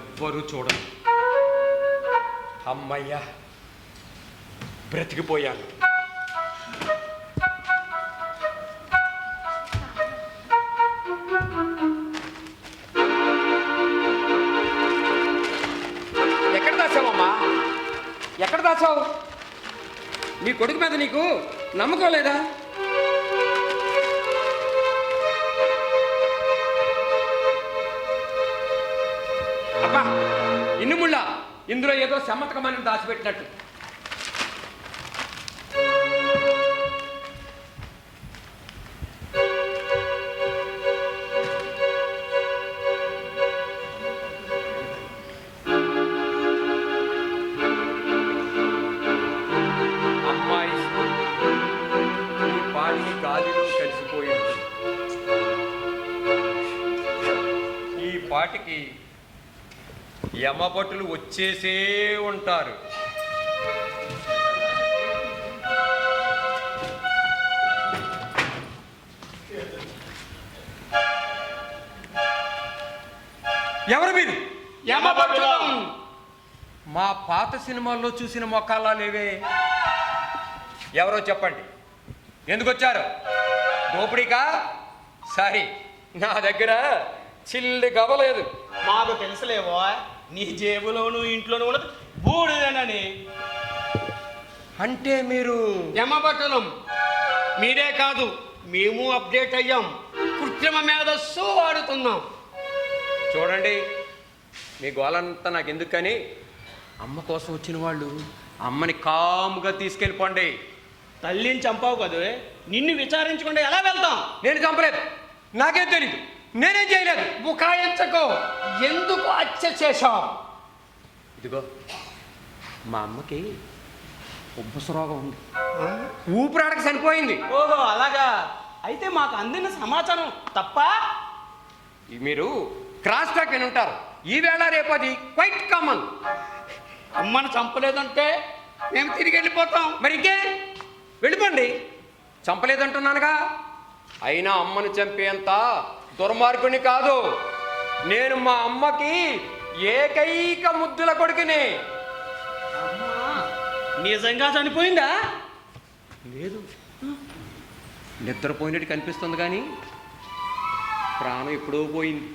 ఎవ్వరూ చూడరు. అమ్మయ్యా, బ్రతికిపోయాను. ఎక్కడ దాచావమ్మా? ఎక్కడ దాచావు? నీ కొడుకు మీద నీకు నమ్మకం లేదా? అబ్బా, ఇన్ని ముళ్ళ ఇందులో ఏదో సమ్మతకమని దాచిపెట్టినట్టు. అమ్మాయి ఈ పాటికి గాలిలో కలిసిపోయింది. ఈ పాటికి యమభటులు వచ్చేసే ఉంటారు. ఎవరు మీరు? యమభటులు. మా పాత సినిమాల్లో చూసిన మొక్కల్లా లేవే. ఎవరో చెప్పండి, ఎందుకు వచ్చారు? దోపిడీకా? సారీ, నా దగ్గర చిల్లి గవ్వలేదు. మాకు తెలుసులేవో, నీ జేబులోను ఇంట్లోనూ ఉన్నది బూడిదేనని. అంటే మీరు యమభటులం. మీరే కాదు, మేము అప్డేట్ అయ్యాం. కృత్రిమ మేధస్సు వాడుతున్నాం. చూడండి, మీ గోలంతా నాకు ఎందుకని, అమ్మ కోసం వచ్చిన వాళ్ళు అమ్మని కాముగా తీసుకెళ్ళిపోండి. తల్లిని చంపావు కదా, నిన్ను విచారించకుండా ఎలా వెళ్తాం? నేను చంపలేదు, నాకేం తెలీదు, నేనేం చేయలేదు. బుకాయించకో, ఎందుకు హత్య చేశావు? ఇదిగో, మా అమ్మకి ఉబ్బస రోగం ఉంది, ఊపిరాడక చనిపోయింది. ఓహో అలాగా, అయితే మాకు అందిన సమాచారం తప్ప. మీరు క్రాస్ టాక్ అని ఉంటారు. ఈవేళ రేపు అది క్వైట్ కామన్. అమ్మను చంపలేదంటే మేము తిరిగి వెళ్ళిపోతాం. మరి ఇంకే, వెళ్ళిపోండి. చంపలేదంటున్నానుగా. అయినా అమ్మను చంపేంత దుర్మార్గుని కాదు. నేను మా అమ్మకి ఏకైక ముద్దుల కొడుకుని. నిజంగా చనిపోయిందా? లేదు, నిద్రపోయినట్టు కనిపిస్తుంది కానీ ప్రాణం ఎప్పుడో పోయింది.